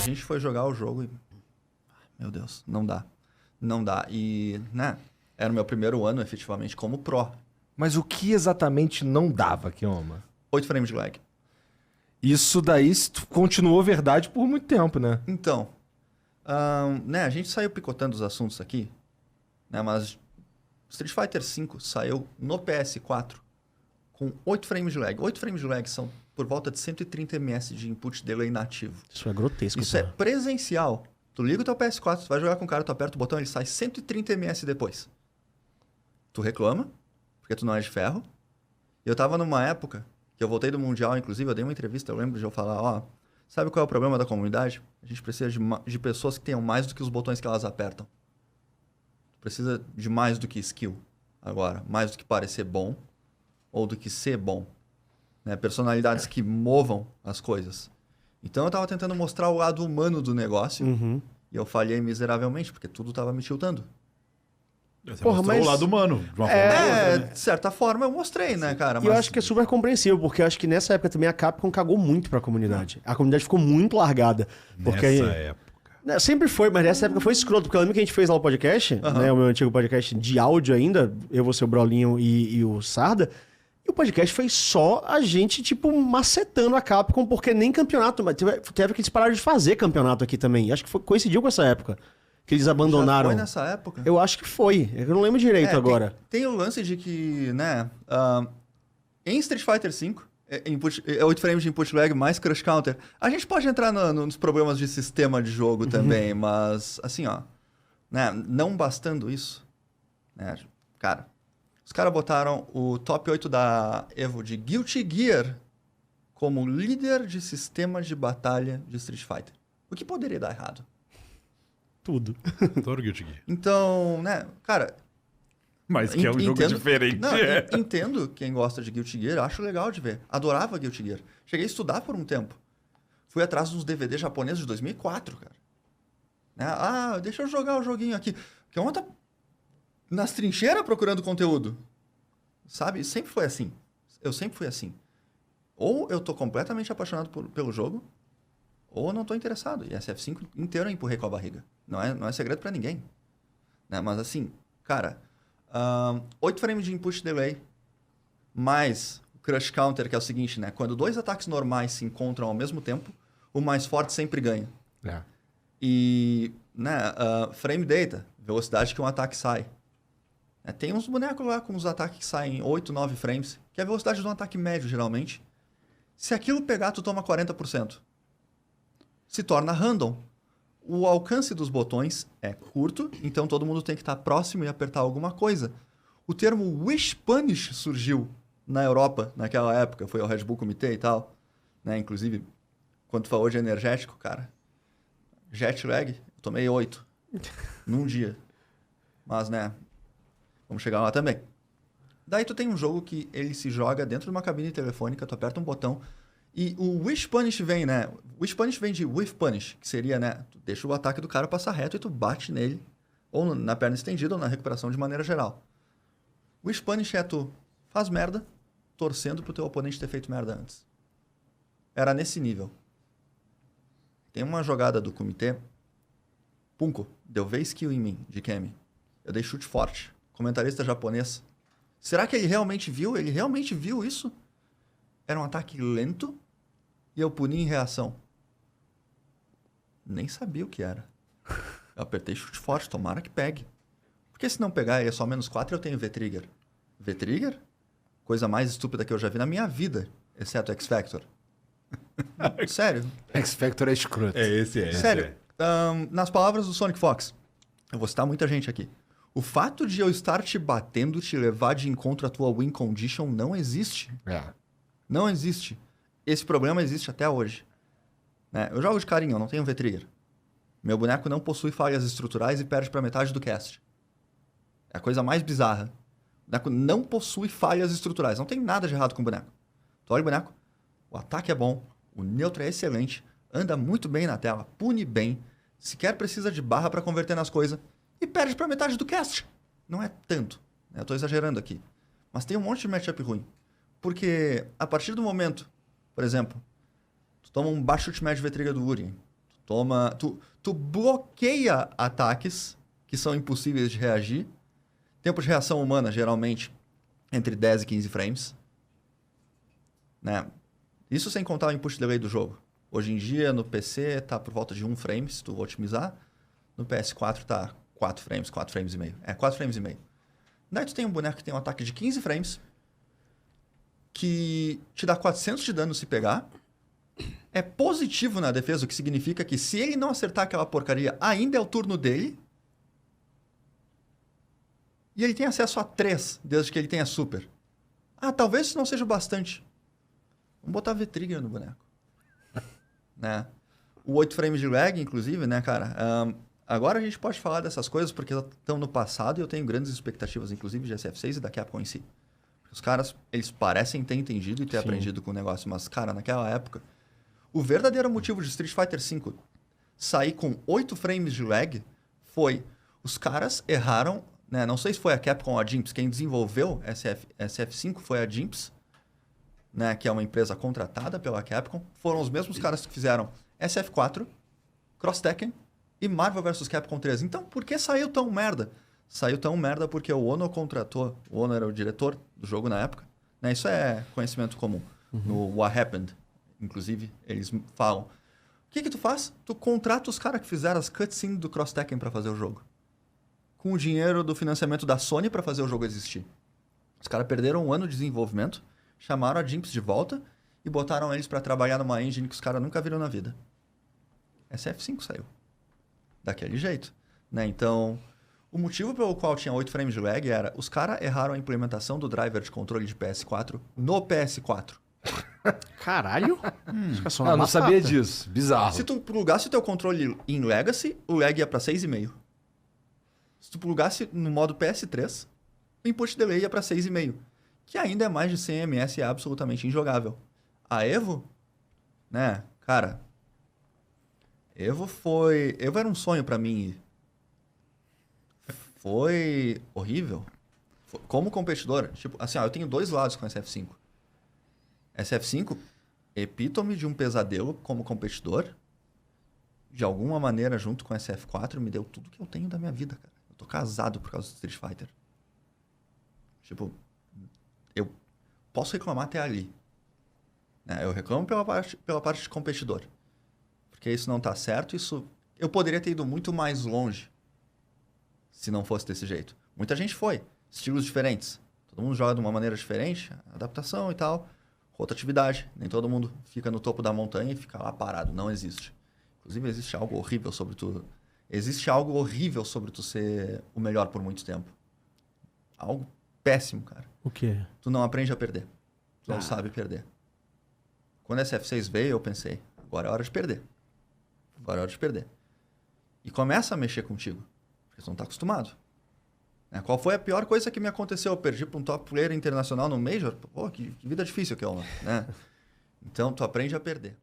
gente foi jogar o jogo e... Meu Deus, não dá. Não dá. E, né, era o meu primeiro ano, efetivamente, como pro. Mas o que exatamente não dava, Kioma? 8 frames de lag. Isso daí continuou verdade por muito tempo, né? Então, né, a gente saiu picotando os assuntos aqui, né, mas Street Fighter V saiu no PS4 com 8 frames de lag. 8 frames de lag são por volta de 130 ms de input delay nativo. Isso é grotesco. Isso é presencial. Tu liga o teu PS4, tu vai jogar com o cara, tu aperta o botão, ele sai 130 ms depois. Tu reclama, porque tu não é de ferro. E eu tava numa época que eu voltei do Mundial, inclusive, eu dei uma entrevista, eu lembro de eu falar, ó, sabe qual é o problema da comunidade? A gente precisa de pessoas que tenham mais do que os botões que elas apertam. Precisa de mais do que skill agora, mais do que parecer bom ou do que ser bom. Né? Personalidades que movam as coisas. Então eu tava tentando mostrar o lado humano do negócio e eu falhei miseravelmente, porque tudo tava me tiltando. Você mostrou o lado humano, de uma forma É, de certa forma eu mostrei, né, cara? E eu acho que é super compreensível, porque eu acho que nessa época também a Capcom cagou muito pra comunidade. A comunidade ficou muito largada. Porque nessa época. Sempre foi, mas nessa época foi escroto, porque eu lembro que a gente fez lá o podcast, né, o meu antigo podcast de áudio ainda, eu, você, o Brolinho e o Sarda, e o podcast foi só a gente, tipo, macetando a Capcom, porque nem campeonato, mas teve época que eles pararam de fazer campeonato aqui também, acho que coincidiu com essa época, que eles abandonaram. Já foi nessa época? Eu acho que foi, eu não lembro direito agora. Tem o lance de que, né, em Street Fighter V, 8 frames de input lag mais crush counter, a gente pode entrar nos problemas de sistema de jogo também, mas, assim, ó, né, não bastando isso, né, cara, os caras botaram o top 8 da Evo de Guilty Gear como líder de sistema de batalha de Street Fighter. O que poderia dar errado? Tudo. Todo Guilty Gear. Então, né, cara... Mas que é um jogo diferente. Não, entendo quem gosta de Guilty Gear, acho legal de ver. Adorava Guilty Gear. Cheguei a estudar por um tempo. Fui atrás dos DVD japoneses de 2004, cara. Né? Deixa eu jogar o joguinho aqui. Que ontem tá nas trincheiras procurando conteúdo. Sabe? Sempre foi assim. Eu sempre fui assim. Ou eu tô completamente apaixonado pelo jogo, ou eu não tô interessado. E SF5 inteiro eu empurrei com a barriga. Não é segredo pra ninguém. Né? Mas assim, cara... 8 frames de input delay, mais o crush counter, que é o seguinte, né? Quando dois ataques normais se encontram ao mesmo tempo, o mais forte sempre ganha. É. E, né, frame data, velocidade que um ataque sai. Tem uns bonecos lá com os ataques que saem 8, 9 frames, que é a velocidade de um ataque médio, geralmente. Se aquilo pegar, tu toma 40%. Se torna random. O alcance dos botões é curto, então todo mundo tem que estar próximo e apertar alguma coisa. O termo Wish Punish surgiu na Europa naquela época, foi ao Red Bull Comitê e tal. Né? Inclusive, quando tu falou de energético, cara, jet lag, eu tomei 8 num dia. Mas, né, vamos chegar lá também. Daí tu tem um jogo que ele se joga dentro de uma cabine telefônica, tu aperta um botão... E o Wish Punish vem, né? Wish Punish vem de Whiff Punish, que seria, né? Tu deixa o ataque do cara passar reto e tu bate nele, ou na perna estendida, ou na recuperação de maneira geral. Wish Punish é tu faz merda, torcendo pro teu oponente ter feito merda antes. Era nesse nível. Tem uma jogada do comitê. Punko, deu V-skill em mim, de Kemi. Eu dei chute forte. Comentarista japonês. Será que ele realmente viu? Ele realmente viu isso? Era um ataque lento e eu puni em reação. Nem sabia o que era. Eu apertei chute forte, tomara que pegue. Porque se não pegar e é só -4, eu tenho V-Trigger. V-Trigger? Coisa mais estúpida que eu já vi na minha vida, exceto X-Factor. Sério. X-Factor é escroto. Sério. Nas palavras do Sonic Fox, eu vou citar muita gente aqui. O fato de eu estar te batendo te levar de encontro à tua win condition não existe. Não existe. Esse problema existe até hoje. Né? Eu jogo de carinho, eu não tenho V-Trigger. Meu boneco não possui falhas estruturais e perde para metade do cast. É a coisa mais bizarra. O boneco não possui falhas estruturais. Não tem nada de errado com o boneco. Tu olha o boneco, o ataque é bom, o neutro é excelente, anda muito bem na tela, pune bem, sequer precisa de barra para converter nas coisas e perde para metade do cast. Não é tanto. Né? Eu tô exagerando aqui. Mas tem um monte de matchup ruim. Porque a partir do momento, por exemplo, tu toma um baixo chute médio V-Trigger do Urien, tu Tu bloqueia ataques que são impossíveis de reagir. Tempo de reação humana, geralmente, entre 10 e 15 frames. Né? Isso sem contar o input delay do jogo. Hoje em dia, no PC, tá por volta de 1 frame, se tu otimizar. No PS4 tá 4 frames, 4 frames e meio. 4 frames e meio. Daí tu tem um boneco que tem um ataque de 15 frames, que te dá 400 de dano se pegar. É positivo na defesa, o que significa que se ele não acertar aquela porcaria, ainda é o turno dele. E ele tem acesso a 3, desde que ele tenha super. Talvez isso não seja o bastante. Vamos botar V-Trigger no boneco. Né? O 8 frames de lag, inclusive, né, cara? Agora a gente pode falar dessas coisas porque estão no passado e eu tenho grandes expectativas, inclusive, de SF6 e da Capcom em si. Os caras, eles parecem ter entendido e ter aprendido com o negócio, mas, cara, naquela época, o verdadeiro motivo de Street Fighter V sair com 8 frames de lag foi os caras erraram, né? Não sei se foi a Capcom ou a Jimps, quem desenvolveu SF5 foi a Jimps, né? Que é uma empresa contratada pela Capcom. Foram os mesmos caras que fizeram SF4, Cross Tekken e Marvel vs Capcom 3. Então, por que saiu tão merda? Saiu tão merda porque o Ono contratou, o Ono era o diretor do jogo na época, né? Isso é conhecimento comum. No What Happened, inclusive, eles falam. O que tu faz? Tu contrata os caras que fizeram as cutscenes do Cross Tekken pra fazer o jogo. Com o dinheiro do financiamento da Sony pra fazer o jogo existir. Os caras perderam 1 ano de desenvolvimento, chamaram a Jimps de volta e botaram eles pra trabalhar numa engine que os caras nunca viram na vida. SF5 saiu. Daquele jeito, né? Então, o motivo pelo qual tinha 8 frames de lag era os caras erraram a implementação do driver de controle de PS4 no PS4. Caralho? Eu não sabia disso. Bizarro. Se tu plugasse o teu controle em Legacy, o lag ia pra 6,5. Se tu plugasse no modo PS3, o input delay ia pra 6,5. Que ainda é mais de 100 ms e é absolutamente injogável. A Evo, né, cara... Evo era um sonho pra mim. Foi horrível. Como competidor, tipo, assim, eu tenho 2 lados com SF5. SF5, epítome de um pesadelo como competidor. De alguma maneira, junto com SF4, me deu tudo que eu tenho da minha vida, cara. Eu tô casado por causa do Street Fighter. Tipo, eu posso reclamar até ali. Né? Eu reclamo pela parte de competidor. Porque isso não tá certo, eu poderia ter ido muito mais longe se não fosse desse jeito. Muita gente foi, estilos diferentes. Todo mundo joga de uma maneira diferente, adaptação e tal, rotatividade. Nem todo mundo fica no topo da montanha e fica lá parado, não existe. Inclusive existe algo horrível sobre tu. Existe algo horrível sobre tu ser o melhor por muito tempo. Algo péssimo, cara. O quê? Tu não aprende a perder. Tu não sabe perder. Quando a SF6 veio, eu pensei, agora é hora de perder. Agora é hora de perder. E começa a mexer contigo. Porque tu não tá acostumado. Né? Qual foi a pior coisa que me aconteceu? Eu perdi para um top player internacional no Major? Pô, que vida difícil aquela, né? Então, tu aprende a perder.